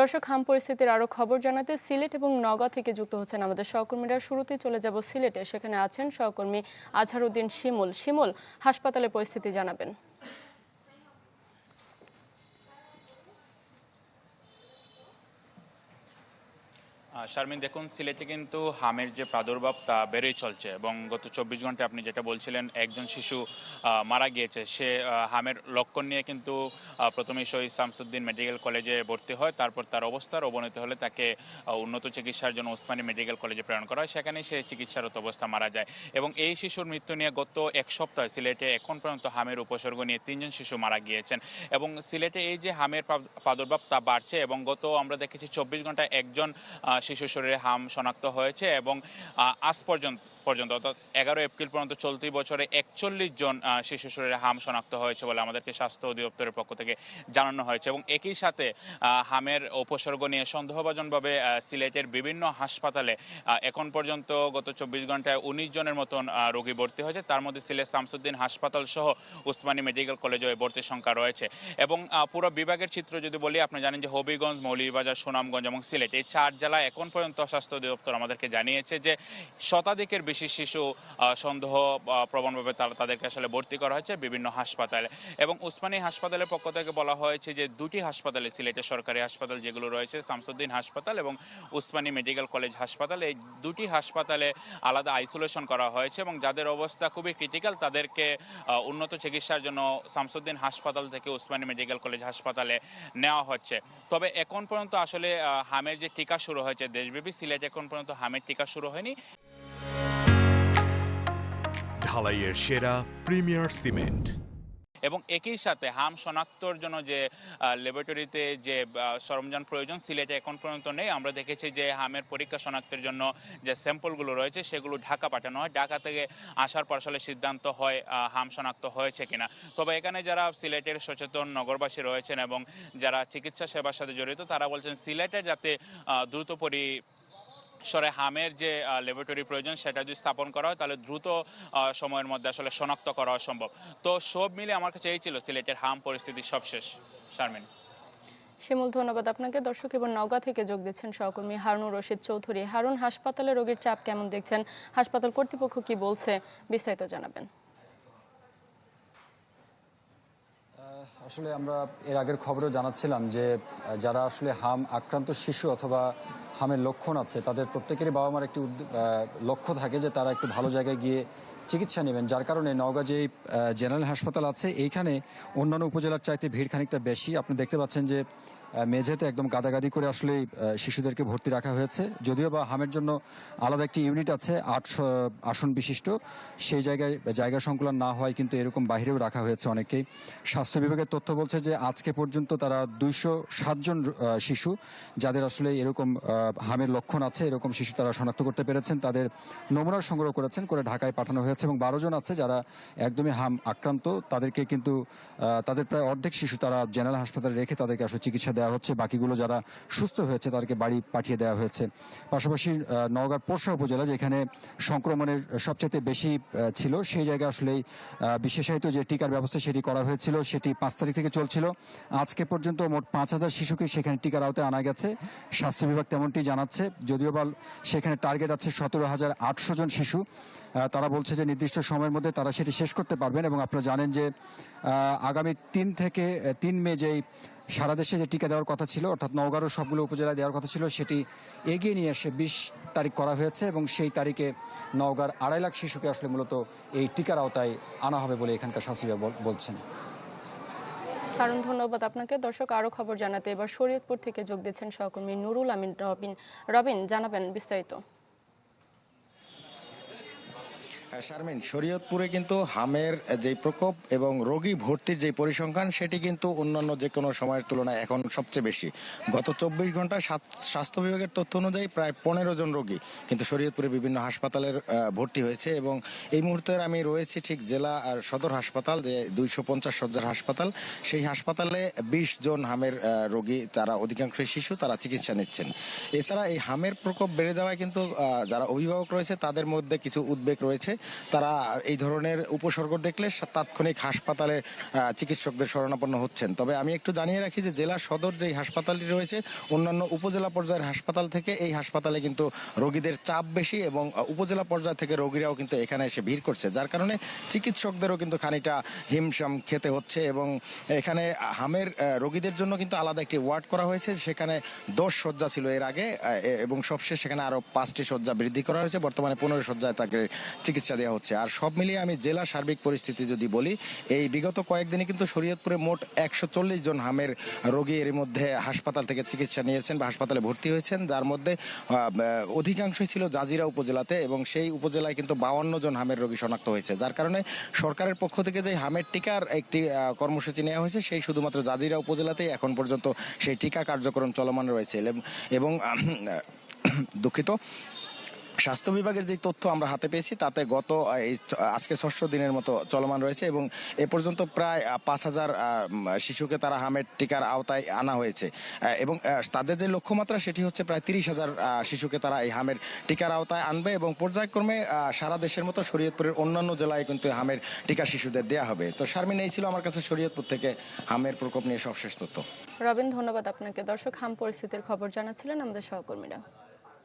দর্শক, হাম পরিস্থিতির আরো খবর জানাতে সিলেট এবং নওগাঁ থেকে যুক্ত হচ্ছেন আমাদের সহকর্মীরা। শুরুতেই চলে যাব সিলেটে, সেখানে আছেন সহকর্মী আজহারউদ্দিন শিমুল। শিমুল, হাসপাতালে পরিস্থিতি জানাবেন। শারমিন, দেখুন, সিলেটে কিন্তু হামের যে প্রাদুর্ভাব তা বেড়েই চলছে এবং গত 24 ঘন্টায় আপনি যেটা বলছিলেন একজন শিশু মারা গিয়েছে। সে হামের লক্ষণ নিয়ে কিন্তু প্রথমেই শহীদ শামসুদ্দিন মেডিকেল কলেজে ভর্তি হয়, তারপর তার অবস্থার অবনতি হলে তাকে উন্নত চিকিৎসার জন্য ওসমানী মেডিকেল কলেজে প্রেরণ করা হয়। সেখানেই সে চিকিৎসারত অবস্থা মারা যায় এবং এই শিশুর মৃত্যু নিয়ে গত এক সপ্তাহে সিলেটে এখন পর্যন্ত হামের উপসর্গ নিয়ে 3 জন শিশু মারা গিয়েছেন এবং সিলেটে এই যে হামের প্রাদুর্ভাব তা বাড়ছে এবং গত আমরা দেখেছি 24 ঘন্টায় একজন শিশু শরীরে হাম শনাক্ত হয়েছে এবং আজ পর্যন্ত অর্থাৎ 11 এপ্রিল পর্যন্ত চলতি বছরে 41 জন শিশু শরীরে হাম শনাক্ত হয়েছে বলে আমাদেরকে স্বাস্থ্য অধিদপ্তরের পক্ষ থেকে জানানো হয়েছে এবং একই সাথে হামের উপসর্গ নিয়ে সন্দেহভাজনভাবে সিলেটের বিভিন্ন হাসপাতালে এখন পর্যন্ত গত 24 ঘন্টায় 19 জনের মতন রোগী ভর্তি হয়েছে। তার মধ্যে সিলেট শামসুদ্দিন হাসপাতাল সহ ওসমানী মেডিকেল কলেজে ভর্তির সংখ্যা রয়েছে এবং পুরো বিভাগের চিত্র যদি বলি, আপনি জানেন যে হবিগঞ্জ, মৌলভীবাজার, সুনামগঞ্জ এবং সিলেট এই 4 জেলায় এখন পর্যন্ত স্বাস্থ্য অধিদপ্তর আমাদেরকে জানিয়েছে যে শতাধিকের বেশি শিশু সন্দেহ প্রবণভাবে তাদেরকে আসলে ভর্তি করা হয়েছে বিভিন্ন হাসপাতালে এবং ওসমানী হাসপাতালের পক্ষ থেকে বলা হয়েছে যে দুটি হাসপাতালে, সিলেটের সরকারি হাসপাতাল যেগুলো রয়েছে শামসুদ্দিন হাসপাতাল এবং ওসমানী মেডিকেল কলেজ হাসপাতাল, এই দুটি হাসপাতালে আলাদা আইসোলেশন করা হয়েছে এবং যাদের অবস্থা খুবই ক্রিটিক্যাল তাদেরকে উন্নত চিকিৎসার জন্য শামসুদ্দিন হাসপাতাল থেকে ওসমানী মেডিকেল কলেজ হাসপাতালে নেওয়া হচ্ছে। তবে এখন পর্যন্ত আসলে হামের যে টিকা শুরু হয়েছে দেশব্যাপী, সিলেটে এখন পর্যন্ত হামের টিকা শুরু হয়নি। ঢালাইয়ের সেরা প্রিমিয়ার সিমেন্ট এবং একই সাথে হাম শনাক্তর জন্য যে ল্যাবরেটরিতে যে সরঞ্জাম প্রয়োজন সিলেটে এখন পর্যন্ত নেই। আমরা দেখেছি যে হামের পরীক্ষা শনাক্তের জন্য যে স্যাম্পলগুলো রয়েছে সেগুলো ঢাকা পাঠানো হয়, ঢাকা থেকে আসার পর আসলে সিদ্ধান্ত হয় হাম শনাক্ত হয়েছে কিনা। তবে এখানে যারা সিলেটের সচেতন নগরবাসী রয়েছেন এবং যারা চিকিৎসা সেবার সাথে জড়িত তারা বলছেন সিলেটে যাতে দ্রুত হামের যে ল্যাবরেটরি প্রয়োজন সেটা যদি স্থাপন করা হয় তাহলে দ্রুত সময়ের মধ্যে আসলে শনাক্ত করা সম্ভব। তো সব মিলে আমার কাছে এই ছিল সিলেটের হাম পরিস্থিতি সবশেষ। শারমিন। শিমুল, ধন্যবাদ আপনাকে। দর্শক, এবার নওগাঁ থেকে যোগ দিচ্ছেন সহকর্মী হারুনুর রশিদ চৌধুরী। হারুন, হাসপাতালে রোগীর চাপ কেমন দেখছেন? হাসপাতাল কর্তৃপক্ষ কি বলছে, বিস্তারিত জানাবেন। আসলে আমরা এর আগের খবরেও জানাচ্ছিলাম যে যারা আসলে হাম আক্রান্ত শিশু অথবা হামের লক্ষণ আছে তাদের প্রত্যেকেরই বাবা মার একটি লক্ষ্য থাকে যে তারা একটু ভালো জায়গায় গিয়ে চিকিৎসা নেবেন, যার কারণে নওগাঁ যে জেনারেল হাসপাতাল আছে এইখানে অন্যান্য উপজেলার চাইতে ভিড় খানিকটা বেশি। আপনি দেখতে পাচ্ছেন যে মেঝেতে একদম গাদাগাদি করে আসলে শিশুদেরকে ভর্তি রাখা হয়েছে। যদিও বা হামের জন্য আলাদা একটি ইউনিট আছে 8 আসন বিশিষ্ট, সেই জায়গা সংকুলন না হয় কিন্তু এরকম বাইরেও রাখা হয়েছে অনেকেই। স্বাস্থ্য বিভাগের তথ্য বলছে যে আজকে পর্যন্ত তারা 207 জন শিশু যাদের আসলে এরকম হামের লক্ষণ আছে এরকম শিশু তারা শনাক্ত করতে পেরেছেন, তাদের নমুনা সংগ্রহ করেছেন, করে ঢাকায় পাঠানো হয়েছে এবং 12 জন আছে যারা একদমই হাম আক্রান্ত। তাদেরকে কিন্তু তাদের প্রায় অর্ধেক শিশু তারা জেনারেল হাসপাতালে রেখে তাদেরকে আসলে চিকিৎসা দেওয়া হচ্ছে, বাকিগুলো যারা সুস্থ হয়েছে তাদেরকে বাড়ি পাঠিয়ে দেওয়া হয়েছে। পাশাপাশি নওগাঁর পোরশা উপজেলা যেখানে সংক্রমণের সবচেয়ে বেশি ছিল সেই জায়গায় আসলে বিশেষায়িত যে টিকার ব্যবস্থা সেটি করা হয়েছিল, সেটি 5 তারিখ থেকে চলছিল। আজকে পর্যন্ত মোট 5000 শিশুকে সেখানে টিকার আওতায় আনা গেছে, স্বাস্থ্য বিভাগ তেমনটি জানাচ্ছে। যদিও বা সেখানে টার্গেট আছে 17,800 জন শিশু। তারা বলছে যে নির্দিষ্ট সময়ের মধ্যে তারা সেটি শেষ করতে পারবেন এবং আপনারা জানেন যে আগামী 3 মে যেই সারা দেশে যে টিকা দেওয়ার কথা ছিল অর্থাৎ নওগাঁরও সবগুলো উপজেলায় দেওয়ার কথা ছিল সেটি এগিয়ে নিয়ে এসে 20 তারিখ করা হয়েছে এবং সেই তারিখে নওগাঁর 2.5 লাখ শিশুকে আসলে মূলত এই টিকার আওতায় আনা হবে বলে এখানকার স্বাস্থ্য বিভাগ বলছেন। কারণ ধন্যবাদ আপনাকে। দর্শক, আরো খবর জানাতে এবার শরীয়তপুর থেকে যোগ দিচ্ছেন সহকর্মী নুরুল আমিন রবিন। জানাবেন বিস্তারিত। শারমিন, শরীয়তপুরে কিন্তু হামের যে প্রকোপ এবং রোগী ভর্তির যে পরিসংখ্যান সেটি কিন্তু অন্যান্য যে কোনো সময়ের তুলনায় এখন সবচেয়ে বেশি। গত 24 ঘন্টায় স্বাস্থ্য বিভাগের তথ্য অনুযায়ী প্রায় 15 জন রোগী কিন্তু শরীয়তপুরে বিভিন্ন হাসপাতালের ভর্তি হয়েছে এবং এই মুহূর্তে আমি রয়েছি ঠিক জেলা আর সদর হাসপাতাল, যে 250 শয্যার হাসপাতাল, সেই হাসপাতালে 20 জন হামের রোগী, তারা অধিকাংশই শিশু, তারা চিকিৎসা নিচ্ছেন। এছাড়া এই হামের প্রকোপ বেড়ে যাওয়ায় কিন্তু যারা অভিভাবক রয়েছে তাদের মধ্যে কিছু উদ্বেগ রয়েছে। তারা এই ধরনের উপসর্গ দেখলে তাৎক্ষণিক হাসপাতালে চিকিৎসকদের শরণাপন্ন হচ্ছেন। তবে আমি একটু জানিয়ে রাখি যে জেলা সদর যেই হাসপাতালটি রয়েছে অন্যান্য উপজেলা পর্যায়ের হাসপাতাল থেকে এই হাসপাতালে কিন্তু রোগীদের চাপ বেশি এবং উপজেলা পর্যায় থেকে রোগীরাও কিন্তু এখানে এসে ভিড় করছে, যার কারণে চিকিৎসকদেরও কিন্তু খানিকটা হিমশাম খেতে হচ্ছে। এবং এখানে হামের রোগীদের জন্য কিন্তু আলাদা একটি ওয়ার্ড করা হয়েছে, সেখানে 10 শয্যা ছিল এর আগে এবং সবশেষ সেখানে আরো 5টি শয্যা বৃদ্ধি করা হয়েছে। বর্তমানে 15 শয্যায় তাকে চিকিৎসা দেওয়া হচ্ছে। আর সব মিলিয়ে আমি জেলা সার্বিক পরিস্থিতি যদি বলি, এই বিগত কয়েকদিনে কিন্তু শরীয়তপুরে মোট 140 জন হামের রোগী এর মধ্যে হাসপাতাল থেকে চিকিৎসা নিয়েছেন বা হাসপাতালে ভর্তি হয়েছেন, যার মধ্যে অধিকাংশই ছিল জাজিরা উপজেলাতে এবং সেই উপজেলায় কিন্তু 52 জন হামের রোগী শনাক্ত হয়েছে, যার কারণে সরকারের পক্ষ থেকে যে হামের টিকার একটি কর্মসূচি নেওয়া হয়েছে সেই শুধুমাত্র জাজিরা উপজেলাতেই এখন পর্যন্ত সেই টিকা কার্যক্রম চলমান রয়েছে। এবং দুঃখিত, স্বাস্থ্য বিভাগের যে তথ্য আমরা হাতে পেয়েছি তাতে গত আজকে 6ষ্ঠ দিনের মতো চলমান রয়েছে এবং এ পর্যন্ত প্রায় 5000 শিশুকে তারা হামের টিকার আওতায় আনা হয়েছে এবং তাদের যে লক্ষ্যমাত্রা সেটি হচ্ছে প্রায় 30,000 শিশুকে তারা এই হামের টিকার আওতায় আনবে এবং পর্যায়ক্রমে সারা দেশের মতো শরীয়তপুরের অন্যান্য জেলায় কিন্তু হামের টিকা শিশুদের দেওয়া হবে। তো শারমিন, এই ছিল আমার কাছে শরীয়তপুর থেকে হামের প্রকোপ নিয়ে সবশেষ তথ্য। রবিন, ধন্যবাদ আপনাকে। দর্শক, হাম পরিস্থিতির খবর জানাচ্ছিলেন আমাদের সহকর্মীরা।